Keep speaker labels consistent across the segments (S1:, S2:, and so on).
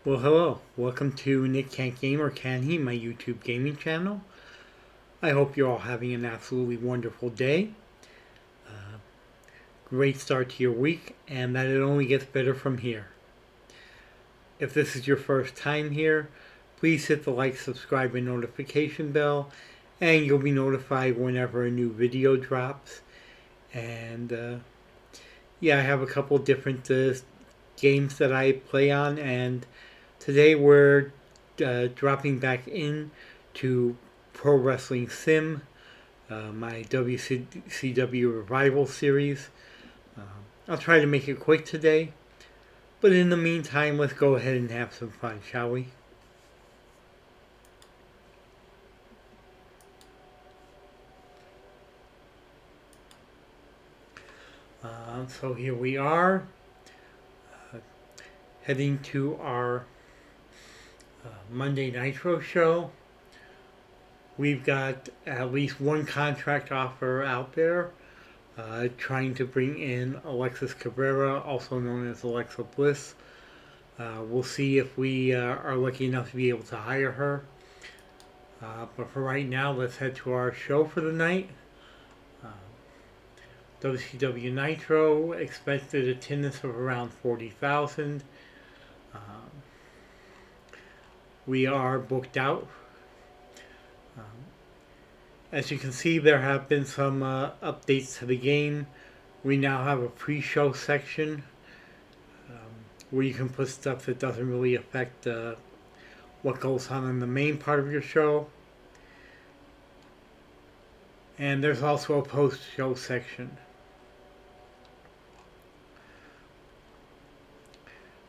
S1: Well, hello. Welcome to Nick Can't Game or Can He, my YouTube gaming channel. I hope you're all having an absolutely wonderful day. Great start to your week, and that it only gets better from here. If this is your first time here, please hit the like, subscribe, and notification bell, and you'll be notified whenever a new video drops. And yeah, I have a couple different games that I play on, and today we're dropping back in to Pro Wrestling Sim, my WCW Revival series. Um, I'll try to make it quick today, but in the meantime, let's go ahead and have some fun, shall we? So here we are, uh, heading to our Monday Nitro show. We've got at least one contract offer out there, trying to bring in Alexis Cabrera, also known as Alexa Bliss. We'll see if we are lucky enough to be able to hire her. But for right now, let's head to our show for the night. Uh, WCW Nitro, expected attendance of around 40,000. Um, we are booked out. Um, as you can see, there have been some updates to the game. We now have a pre-show section where you can put stuff that doesn't really affect what goes on in the main part of your show. And there's also a post-show section.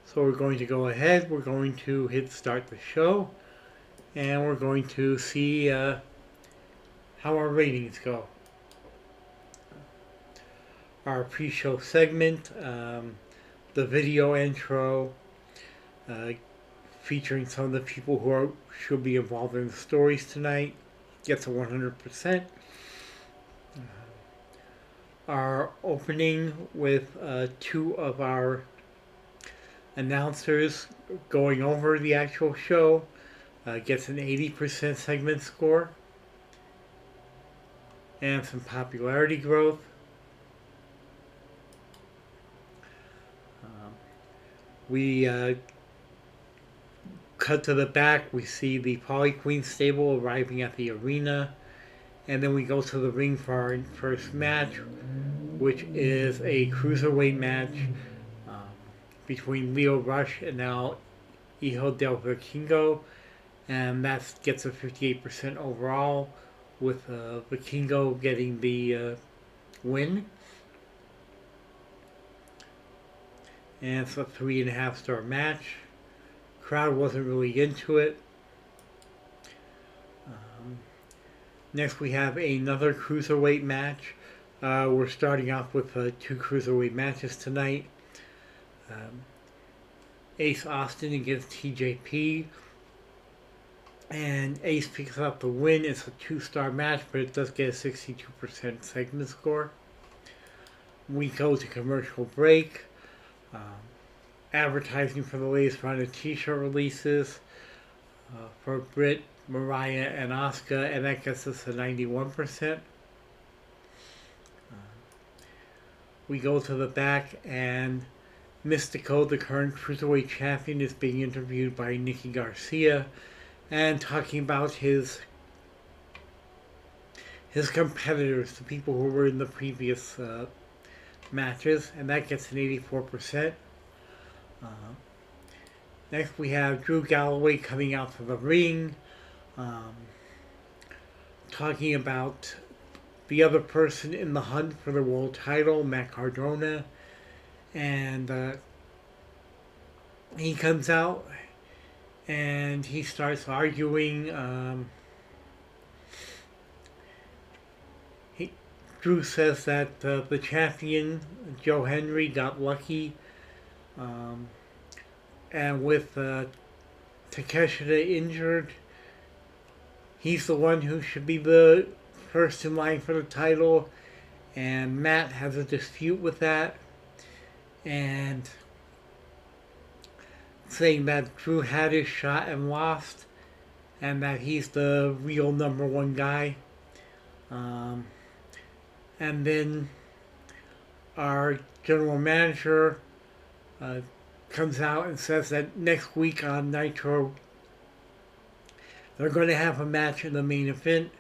S1: So we're going to go ahead, we're going to hit start the show, and we're going to see how our ratings go. Our pre-show segment, the video intro, uh, featuring some of the people should be involved in the stories tonight, gets a 100%. Our opening with two of our announcers going over the actual show gets an 80% segment score and some popularity growth. We cut to the back. We see the Poly Queen stable arriving at the arena. And then we go to the ring for our first match, which is a cruiserweight match um, between Leo Rush and now Hijo del Vikingo. And that gets a 58% overall, with Vikingo getting the win. And it's a 3.5 star match. Crowd wasn't really into it. Next, we have another cruiserweight match. We're starting off with two cruiserweight matches tonight. Um, Ace Austin against TJP. And Ace picks up the win. It's a 2-star match, but it does get a 62% segment score. We go to commercial break. Um, Advertising for the latest round of t-shirt releases for Britt, Mariah, and Asuka, and that gets us to 91%. We go to the back, and Mystico, the current Cruiserweight champion, is being interviewed by Nikki Garcia and talking about his competitors, the people who were in the previous matches, and that gets an 84%. Next, we have Drew Galloway coming out to the ring, um, talking about the other person in the hunt for the world title, Matt Cardona, and he comes out and he starts arguing. Drew says that the champion, Joe Henry, got lucky. Um, and with Takeshita injured, he's the one who should be the first in line for the title. And Matt has a dispute with that. And saying that Drew had his shot and lost, and that he's the real number one guy. Um, and then our general manager uh, comes out and says that next week on Nitro, they're going to have a match in the main event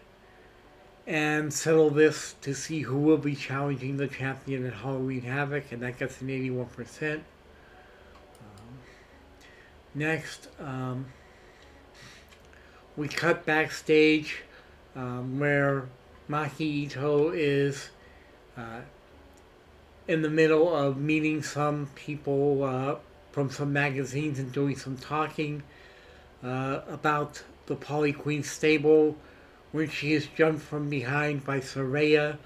S1: and settle this to see who will be challenging the champion at Halloween Havoc, and that gets an 81%. Next, we cut backstage where Maki Ito is uh, in the middle of meeting some people from some magazines and doing some talking about the Polly Queen stable, when she is jumped from behind by Saraya,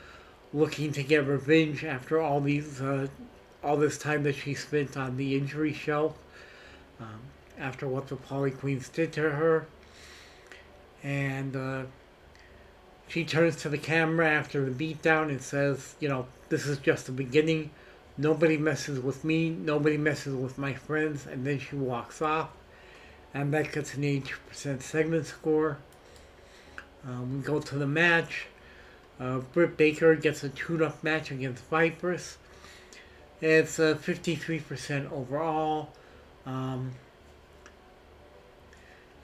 S1: looking to get revenge after all this time that she spent on the injury shelf, after what the Polly Queens did to her. And she turns to the camera after the beatdown and says, this is just the beginning. Nobody messes with me. Nobody messes with my friends. And then she walks off. And that gets an 82% segment score. We go to the match. Britt Baker gets a tune-up match against Viper's. It's 53% overall.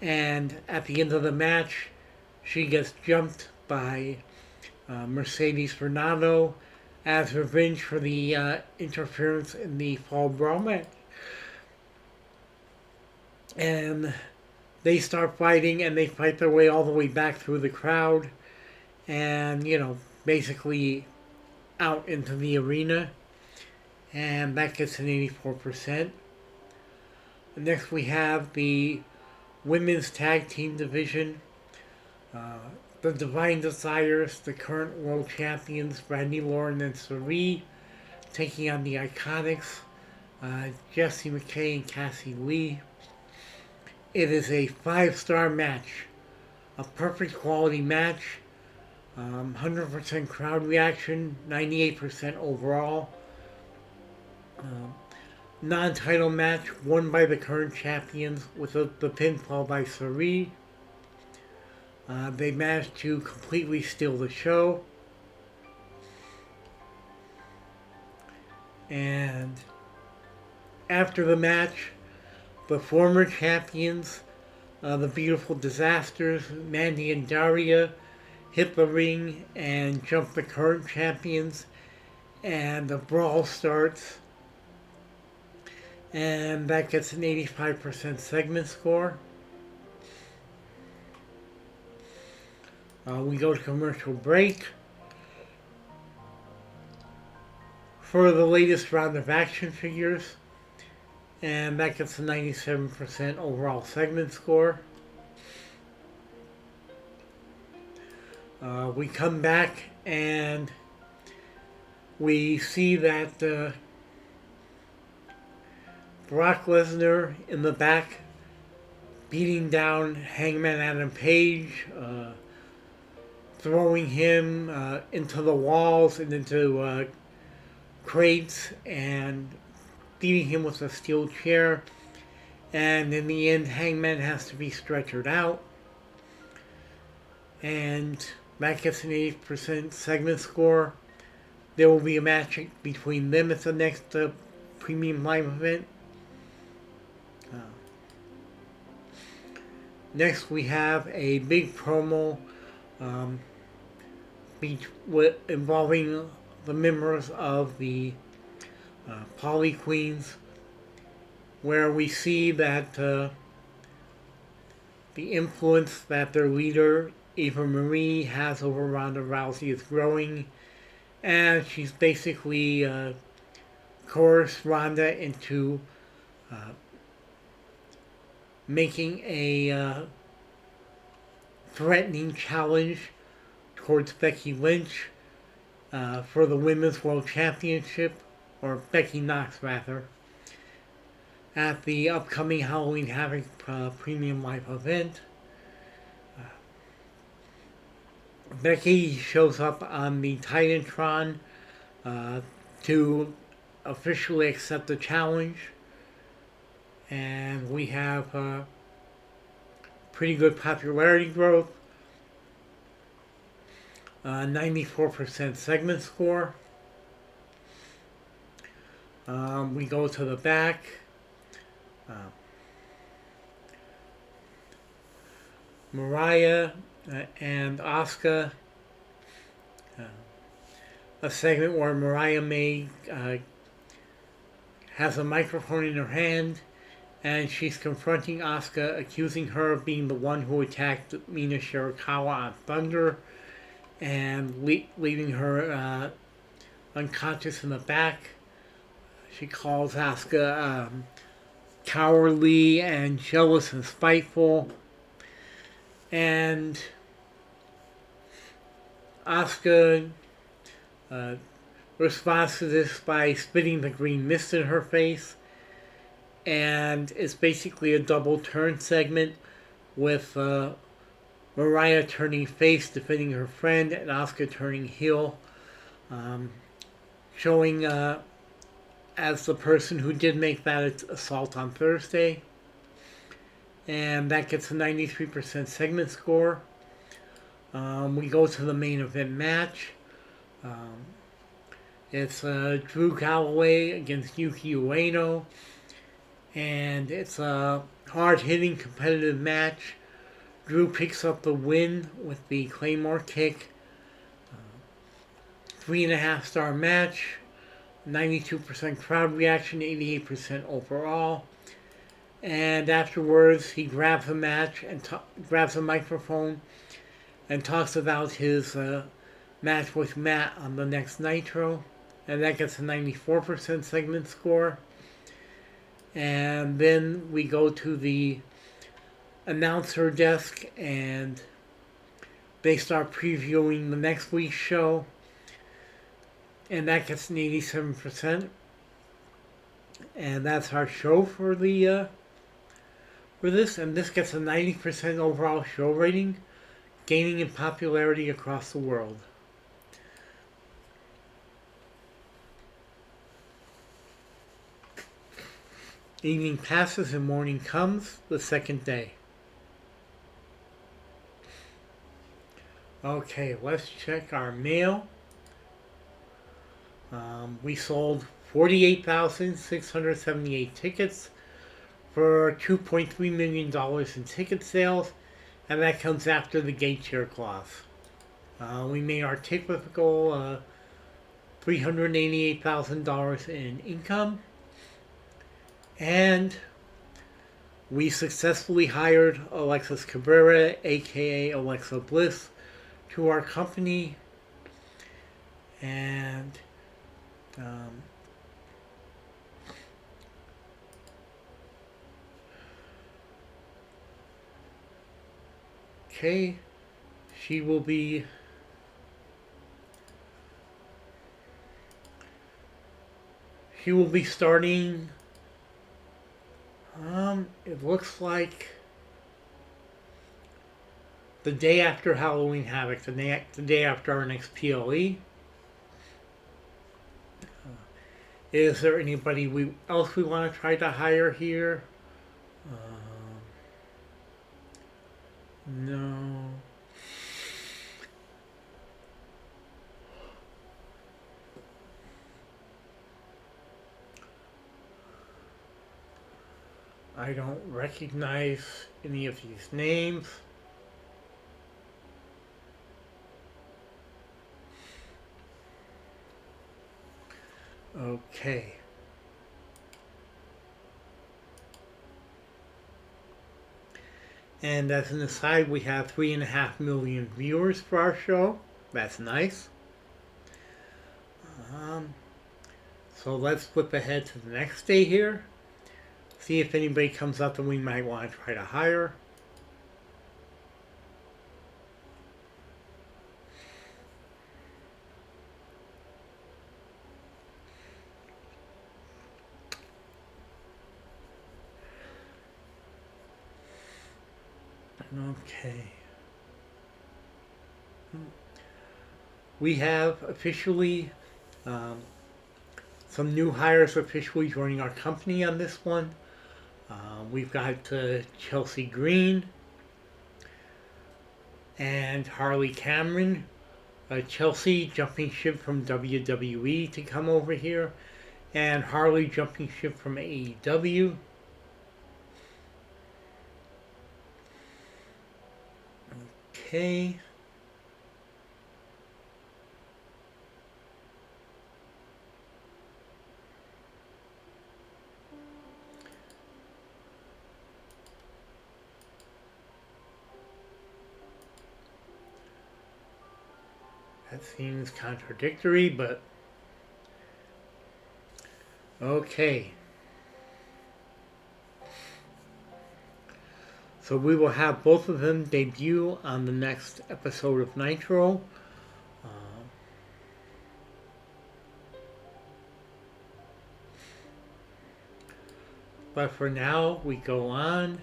S1: And at the end of the match, she gets jumped by Mercedes Fernando as revenge for the interference in the Fall Brawl match. And they start fighting, and they fight their way all the way back through the crowd and, basically out into the arena. And that gets an 84%. And next we have the women's tag team division. The Divine Desires, the current world champions, Brandy Lauren and Sari, taking on the Iconics, Jessie McKay and Cassie Lee. It is a 5-star match, a perfect quality match, 100% crowd reaction, 98% overall. Non-title match won by the current champions with the pinfall by Sari. They managed to completely steal the show. And after the match, the former champions, the Beautiful Disasters, Mandy and Daria, hit the ring and jump the current champions. And the brawl starts. And that gets an 85% segment score. We go to commercial break. For the latest round of action figures. And that gets a 97% overall segment score. We come back and we see that Brock Lesnar in the back beating down Hangman Adam Page, throwing him into the walls and into crates and beating him with a steel chair. And in the end, Hangman has to be stretchered out. And that gets an 80% segment score. There will be a match between them at the next premium live event. Next, we have a big promo involving the members of the Polly Queens, where we see that the influence that their leader, Eva Marie, has over Ronda Rousey is growing, and she's basically coerced Ronda into making a threatening challenge towards Becky Lynch for the Women's World Championship, or Becky Knox rather, at the upcoming Halloween Havoc Premium Live event. Becky shows up on the Titantron to officially accept the challenge, And we have pretty good popularity growth. 94% segment score. We go to the back. Uh, Mariah and Asuka. Uh, a segment where Mariah May has a microphone in her hand and she's confronting Asuka, accusing her of being the one who attacked Mina Shirakawa on Thunder and leaving her unconscious in the back. She calls Asuka cowardly and jealous and spiteful. And Asuka responds to this by spitting the green mist in her face. And it's basically a double turn segment with Mariah turning face, defending her friend, and Asuka turning heel, showing as the person who did make that assault on Thursday. And that gets a 93% segment score. We go to the main event match. It's Drew Galloway against Yuki Ueno. And it's a hard-hitting competitive match. Drew picks up the win with the Claymore kick. 3.5-star match. 92% crowd reaction, 88% overall. And afterwards, he grabs a match and grabs a microphone and talks about his match with Matt on the next Nitro. And that gets a 94% segment score. And then we go to the announcer desk and they start previewing the next week's show. And that gets an 87%. And that's our show for the for this. And this gets a 90% overall show rating, gaining in popularity across the world. Evening passes and morning comes, the second day. Okay, let's check our mail. We sold 48,678 tickets for $2.3 million in ticket sales, and that comes after the gate share clause. We made our typical $388,000 in income, and we successfully hired Alexis Cabrera, aka Alexa Bliss, to our company, and okay, she will be starting. It looks like the day after Halloween Havoc, the day after our next PLE. Is there anybody else we want to try to hire here? No. I don't recognize any of these names. Okay. And as an aside, we have 3.5 million viewers for our show. That's nice. So let's flip ahead to the next day here. See if anybody comes up that we might want to try to hire. Okay. We have officially some new hires officially joining our company on this one. We've got Chelsea Green and Harley Cameron. Chelsea jumping ship from WWE to come over here, and Harley jumping ship from AEW. Okay. That seems contradictory, but okay. So we will have both of them debut on the next episode of Nitro. But for now, we go on.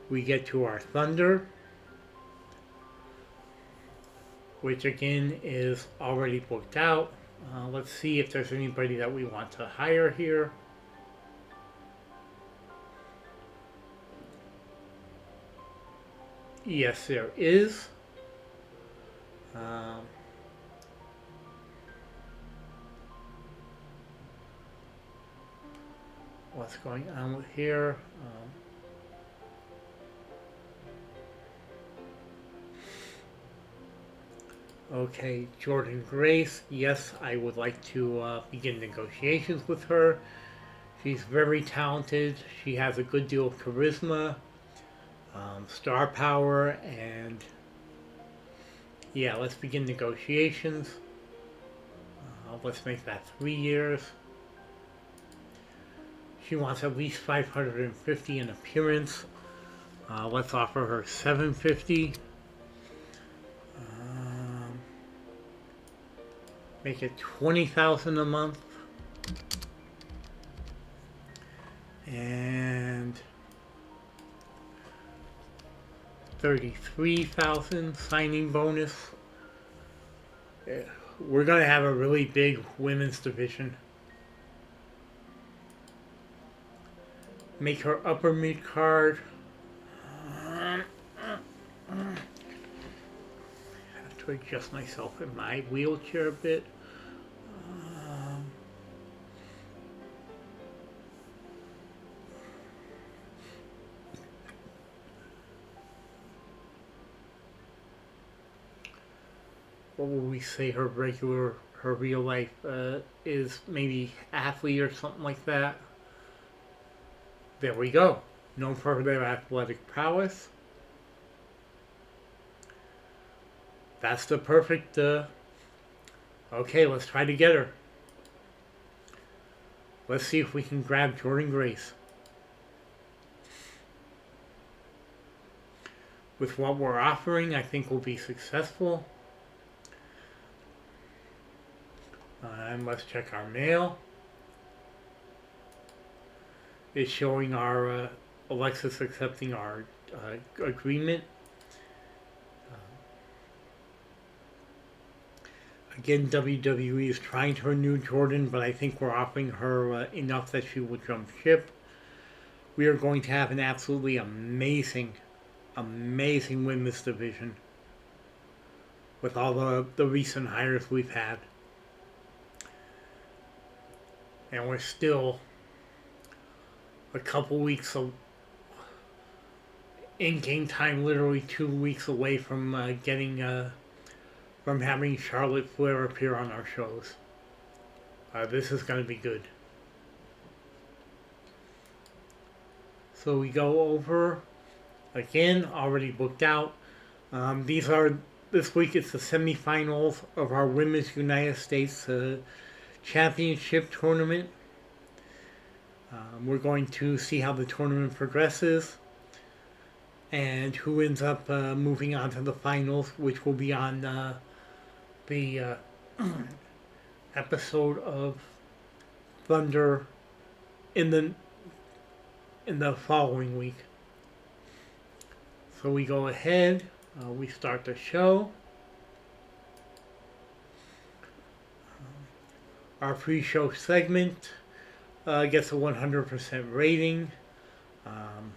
S1: We get to our Thunder, which again is already booked out. Let's see if there's anybody that we want to hire here. Yes, there is. What's going on with here? Okay, Jordan Grace. Yes, I would like to begin negotiations with her. She's very talented. She has a good deal of charisma, star power, and yeah, let's begin negotiations. Let's make that 3 years. She wants at least 550 in appearance. Let's offer her 750. Make it 20,000 a month. And 33,000 signing bonus. Yeah, we're gonna have a really big women's division. Make her upper mid card. I have to adjust myself in my wheelchair a bit. What would we say her real life is? Maybe athlete or something like that. There we go. Known for their athletic prowess. That's the perfect, okay, let's try to get her. Let's see if we can grab Jordan Grace. With what we're offering, I think we'll be successful. And let's check our mail. It's showing our Alexis accepting our agreement. Again, WWE is trying to renew Jordan, but I think we're offering her enough that she will jump ship. We are going to have an absolutely amazing women's division with all the recent hires we've had. And we're still a couple weeks in game time, literally 2 weeks away from from having Charlotte Flair appear on our shows. This is going to be good. So we go over again, already booked out. This week it's the semifinals of our Women's United States Championship tournament. We're going to see how the tournament progresses and who ends up moving on to the finals, which will be on the episode of Thunder in the following week. So we go ahead, we start the show. Our pre-show segment gets a 100% rating. Um,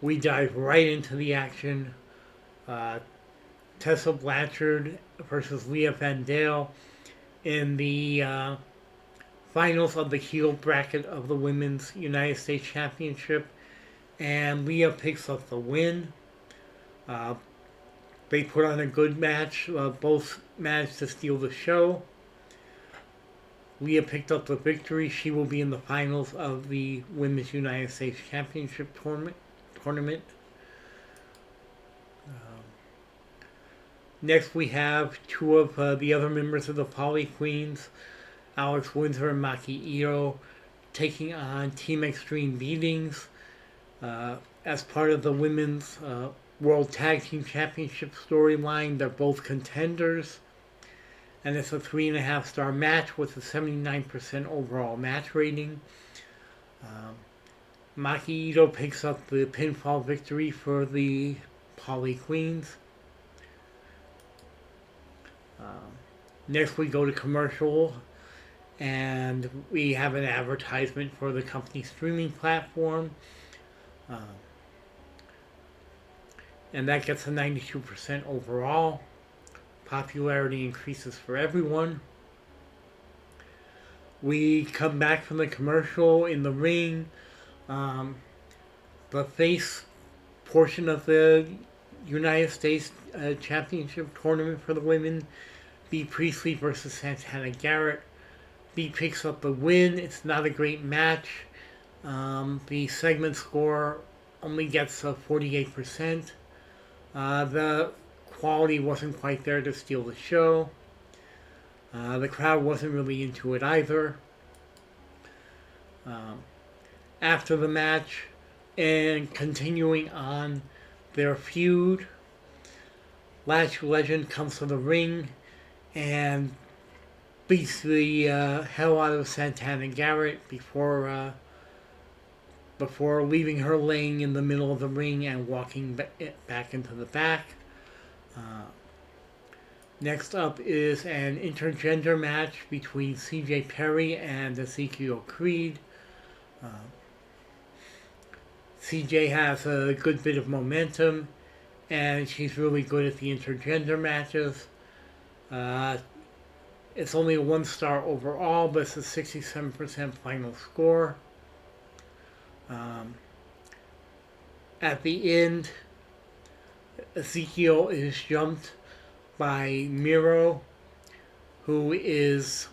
S1: we dive right into the action. Uh, Tessa Blanchard versus Leah Van Dale in the finals of the heel bracket of the Women's United States Championship, and Leah picks up the win. Uh, they put on a good match. Both managed to steal the show. Leah picked up the victory. She will be in the finals of the Women's United States Championship tournament. Next, we have two of the other members of the Poly Queens, Alex Windsor and Maki Ito, taking on Team Extreme Beatings as part of the Women's World Tag Team Championship storyline. They're both contenders, and it's a 3.5 star match with a 79% overall match rating. Maki Ito picks up the pinfall victory for the Poly Queens. Next, we go to commercial, and we have an advertisement for the company's streaming platform. And that gets a 92% overall. Popularity increases for everyone. We come back from the commercial in the ring. The face portion of the United States Championship tournament for the women, Bea Priestley versus Santana Garrett. Bea picks up the win. It's not a great match. The segment score only gets 48%. The quality wasn't quite there to steal the show. The crowd wasn't really into it either. After the match, and continuing on their feud, Lash Legend comes to the ring and beats the hell out of Santana Garrett before leaving her laying in the middle of the ring and walking back into the back. Next up is an intergender match between CJ Perry and Ezekiel Creed. CJ has a good bit of momentum, and she's really good at the intergender matches. It's only a 1 star overall, but it's a 67% final score. At the end, Ezekiel is jumped by Miro, who is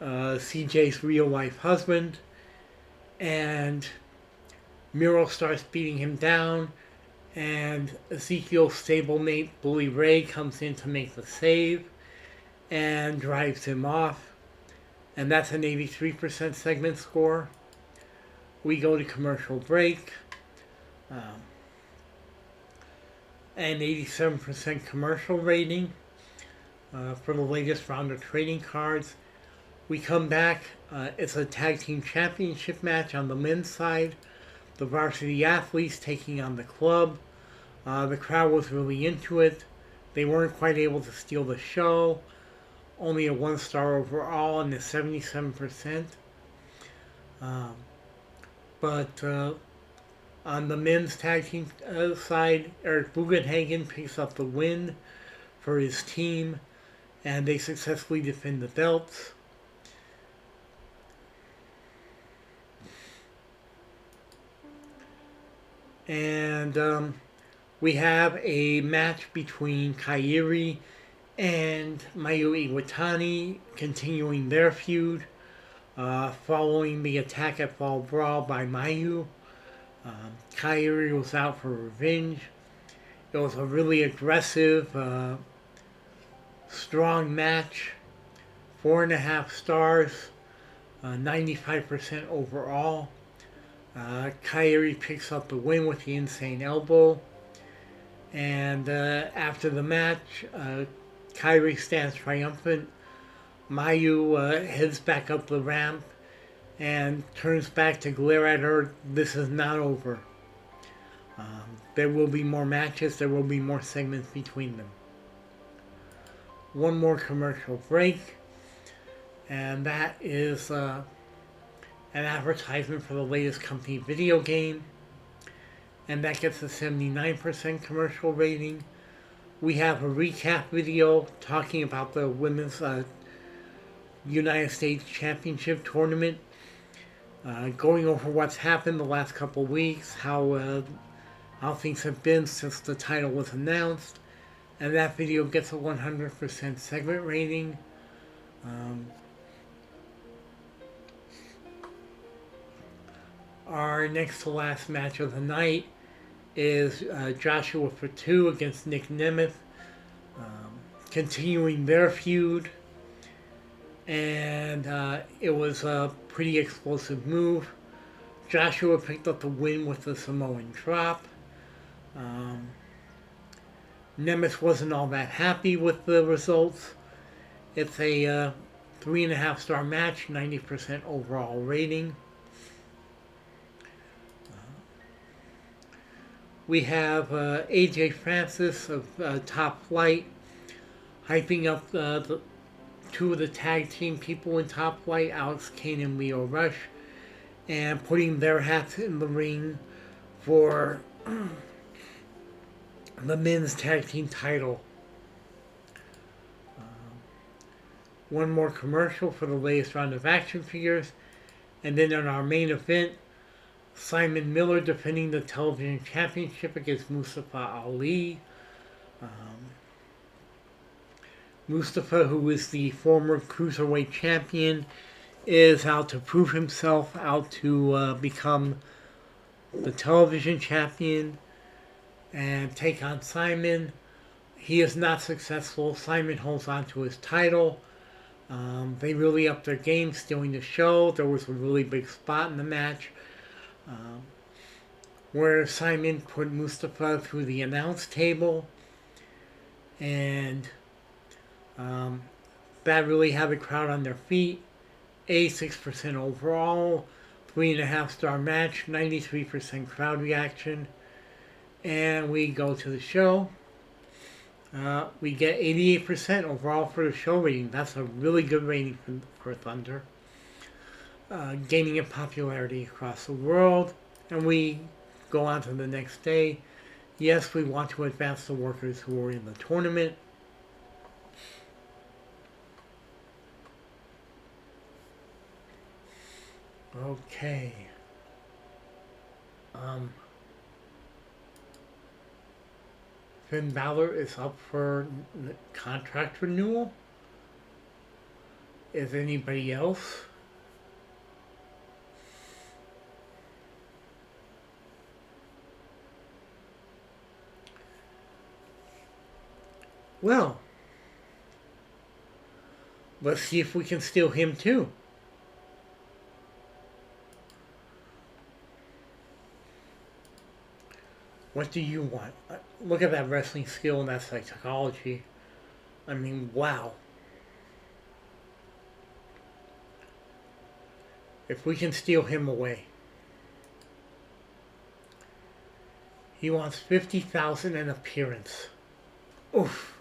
S1: CJ's real life husband, and Miro starts beating him down, and Ezekiel's stablemate Bully Ray comes in to make the save and drives him off, and that's an 83% segment score. We go to commercial break. An 87% commercial rating for the latest round of trading cards. We come back. It's a tag team championship match on the men's side. The varsity athletes taking on the club. The crowd was really into it. They weren't quite able to steal the show. Only a 1 star overall and a 77%. But on the men's tag team side, Eric Bugenhagen picks up the win for his team, and they successfully defend the belts. And we have a match between Kairi and Mayu Iwatani, continuing their feud, following the attack at Fall Brawl by Mayu. Kairi was out for revenge. It was a really aggressive, strong match. 4.5 stars, 95% overall. Kairi picks up the win with the insane elbow. And after the match, Kairi stands triumphant. Mayu heads back up the ramp and turns back to glare at her. This is not over. There will be more matches. There will be more segments between them. One more commercial break. And that is an advertisement for the latest company video game, and that gets a 79% commercial rating. We have a recap video talking about the women's United States Championship tournament, going over what's happened the last couple weeks, how things have been since the title was announced, and that video gets a 100% segment rating. Our next to last match of the night is Joshua Fatu against Nick Nemeth, continuing their feud. And it was a pretty explosive move. Joshua picked up the win with the Samoan drop. Nemeth wasn't all that happy with the results. It's a 3.5 star match, 90% overall rating. We have AJ Francis of Top Flight hyping up the two of the tag team people in Top Flight, Alex Kane and Leo Rush, and putting their hats in the ring for the men's tag team title. One more commercial for the latest round of action figures, and then in our main event, Simon Miller defending the television championship against Mustafa Ali. Mustafa, who is the former cruiserweight champion, is out to prove himself, out to become the television champion and take on Simon. He is not successful. Simon holds on to his title. They really upped their game, stealing the show. There was a really big spot in the match where Simon put Mustafa through the announce table, and that really had the crowd on their feet. 86% overall, 3.5 star match, 93% crowd reaction, and we go to the show. We get 88% overall for the show rating. That's a really good rating for Thunder. Gaining in popularity across the world. And we go on to the next day. Yes, we want to advance the workers who are in the tournament. Okay. Finn Balor is up for contract renewal. Is anybody else? Well, let's see if we can steal him too. What do you want? Look at that wrestling skill and that psychology. I mean, wow. If we can steal him away. He wants 50,000 an appearance. Oof.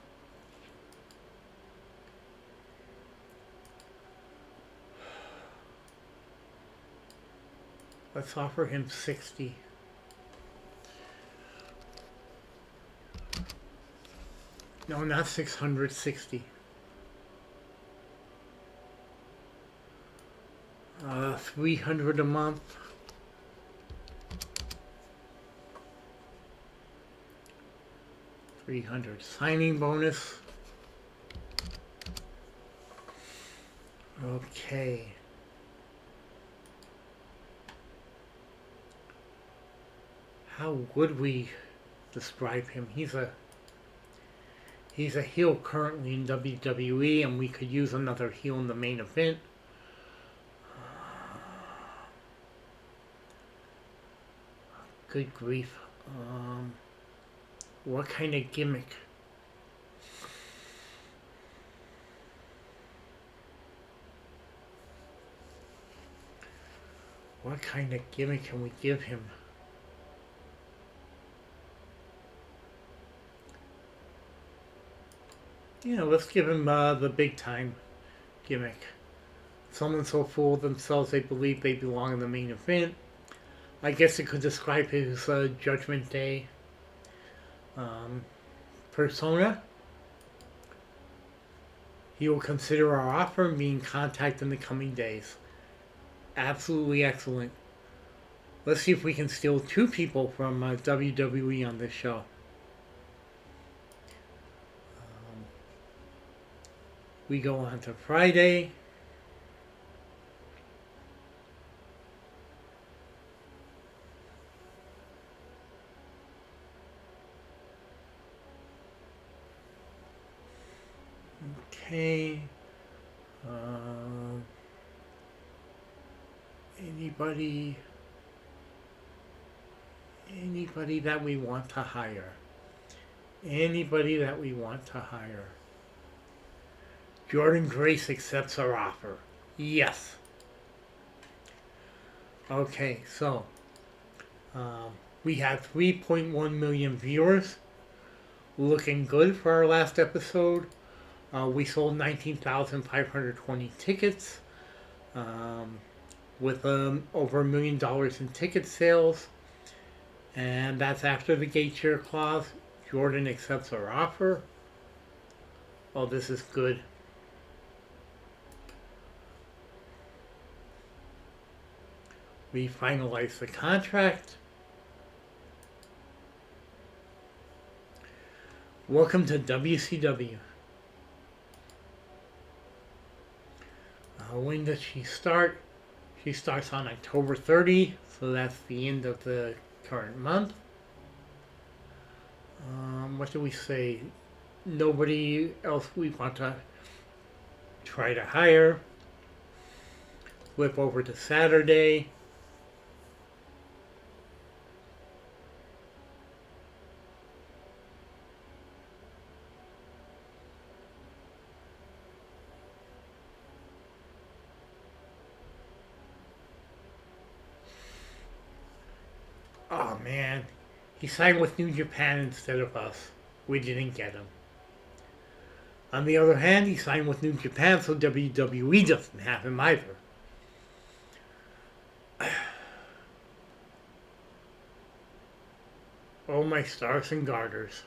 S1: Let's offer him 60. No, not 660. 300 a month. $300 signing bonus. Okay. How would we describe him? He's a heel currently in WWE, and we could use another heel in the main event. Good grief. What kind of gimmick? What kind of gimmick can we give him? You know, let's give him the big time gimmick. Someone so full of themselves they believe they belong in the main event. I guess it could describe his Judgment Day um, persona. He will consider our offer and be in contact in the coming days. Absolutely excellent. Let's see if we can steal two people from WWE on this show. We go on to Friday. Okay. Anybody that we want to hire. Anybody that we want to hire. Jordan Grace accepts our offer. Yes. Okay, so we had 3.1 million viewers. Looking good for our last episode. We sold 19,520 tickets with over $1 million in ticket sales. And that's after the gate share clause. Jordan accepts our offer. Oh, this is good. We finalized the contract. Welcome to WCW. When does she start? She starts on October 30, so that's the end of the current month. What do we say? Nobody else we want to try to hire. Flip over to Saturday. Oh man, he signed with New Japan instead of us. We didn't get him. On the other hand, he signed with New Japan, so WWE doesn't have him either. Oh my stars and garters.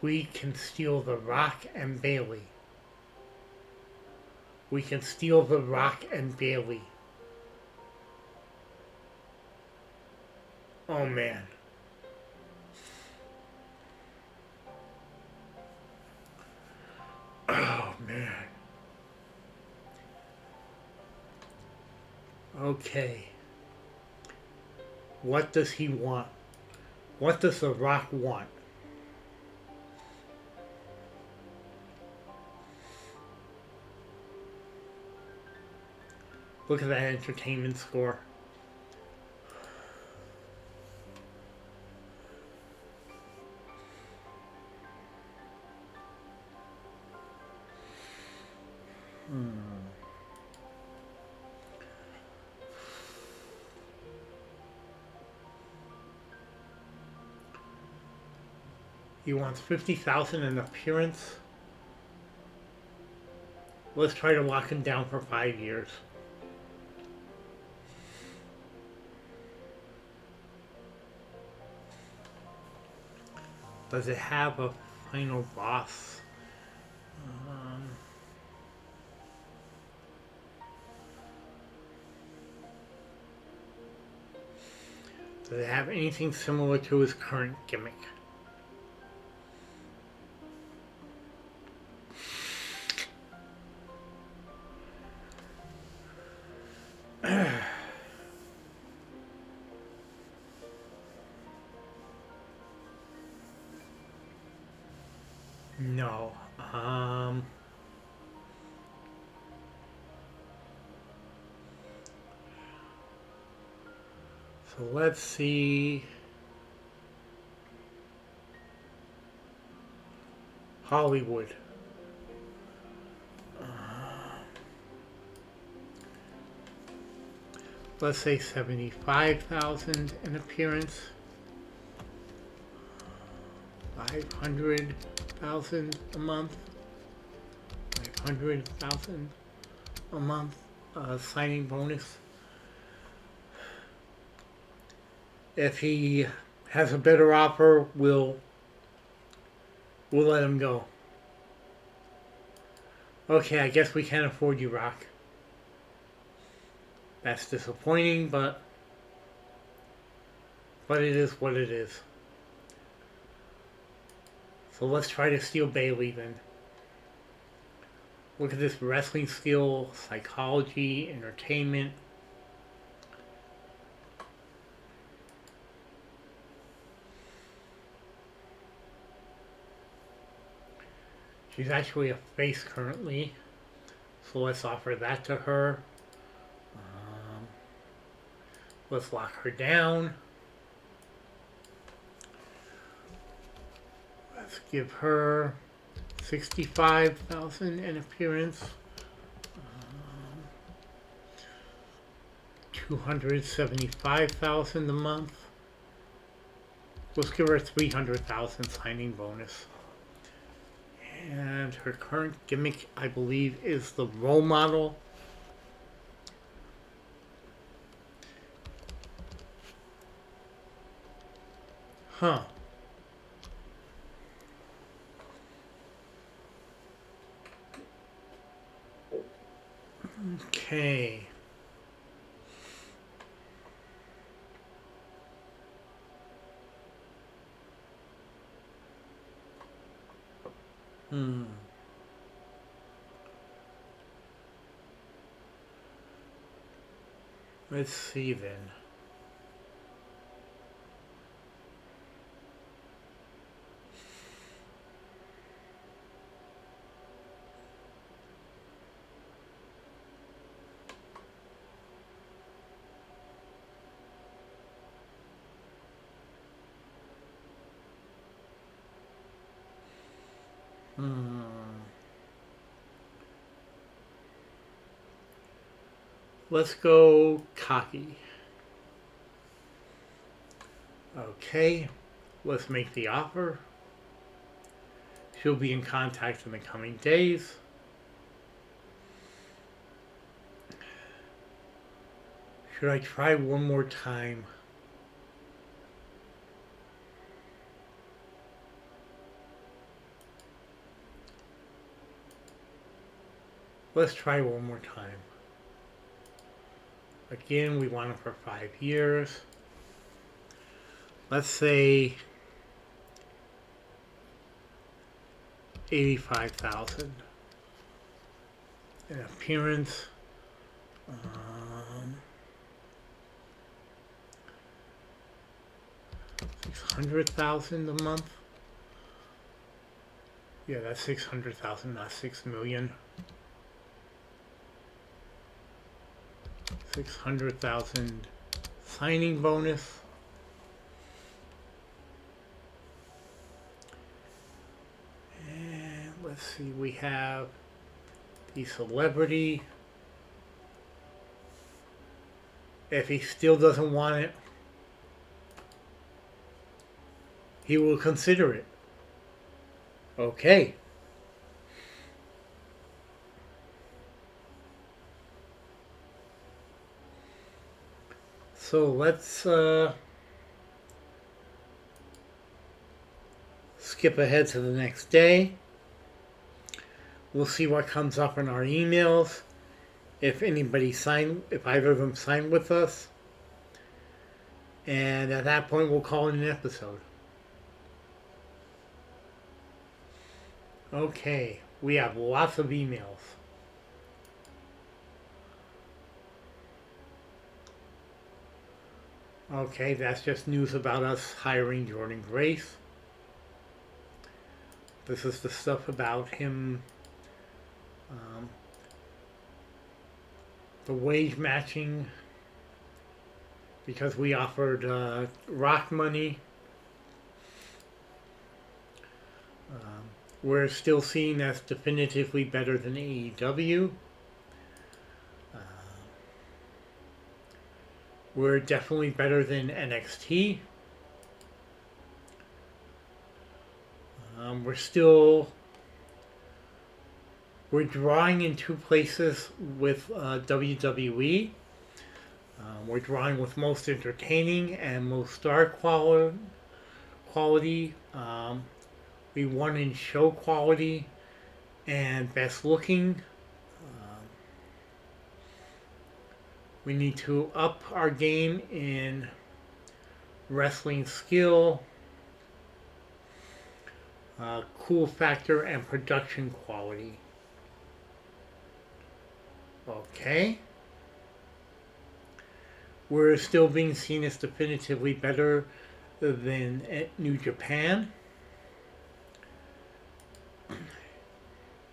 S1: We can steal The Rock and Bailey. We can steal The Rock and Bailey. Oh man. Oh man. Okay. What does he want? What does The Rock want? Look at that entertainment score. He wants 50,000 an appearance. Let's try to lock him down for 5 years. Does it have a final boss? Does it have anything similar to his current gimmick? No. So let's see. Hollywood. Let's say 75,000 an appearance. 500,000 a month. 500,000 a month signing bonus. If he has a better offer, we'll let him go. Okay, I guess we can't afford you, Rock. That's disappointing, but it is what it is. So let's try to steal Bailey then. Look at this: wrestling skill, psychology, entertainment. She's actually a face currently, so let's offer that to her. Let's lock her down. Let's give her 65,000 in appearance. 275,000 a month. Let's give her 300,000 signing bonus. And her current gimmick, I believe, is the role model. Huh. Okay. Let's see then. Let's go cocky. Okay, let's make the offer. She'll be in contact in the coming days. Should I try one more time? Let's try one more time. Again, we want it for 5 years. Let's say 85,000. In appearance. 600,000 a month. Yeah, that's 600,000, not 6 million. 600,000 signing bonus. And let's see, we have the celebrity. If he still doesn't want it, he will consider it. Okay. So let's skip ahead to the next day. We'll see what comes up in our emails. If either of them sign with us. And at that point, we'll call it an episode. Okay, we have lots of emails. Okay, that's just news about us hiring Jordan Grace. This is the stuff about him, the wage matching, because we offered Rock money. We're still seen as definitively better than AEW. We're definitely better than NXT. We're still We're drawing in two places with WWE. We're drawing with most entertaining and most star quality. We won in show quality and best looking. Um, we need to up our game in wrestling skill, cool factor, and production quality. Okay. We're still being seen as definitively better than New Japan.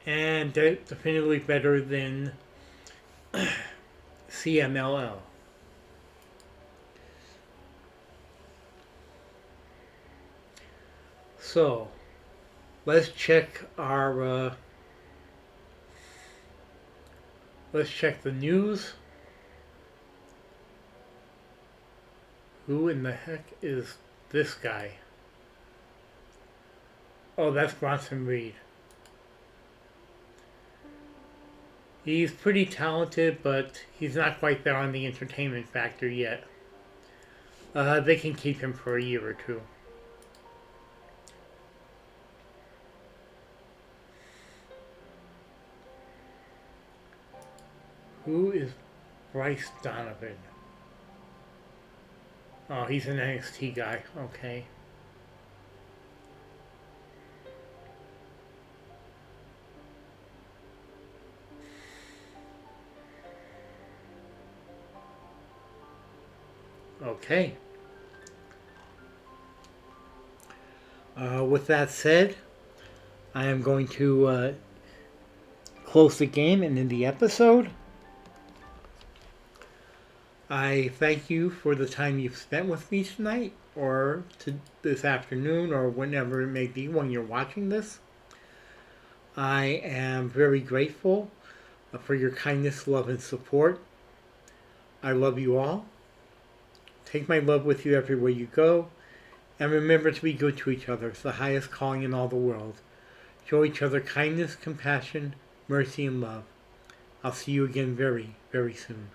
S1: And definitively better than CMLL. So, let's check our let's check the news. Who in the heck is this guy? Oh, that's Bronson Reed. He's pretty talented, but he's not quite there on the entertainment factor yet. They can keep him for a year or two. Who is Bryce Donovan? Oh, he's an NXT guy. Okay. Okay. With that said, I am going to close the game and end the episode. I thank you for the time you've spent with me tonight, or this afternoon, or whenever it may be when you're watching this. I am very grateful for your kindness, love, and support. I love you all. Take my love with you everywhere you go. And remember to be good to each other. It's the highest calling in all the world. Show each other kindness, compassion, mercy, and love. I'll see you again very, very soon.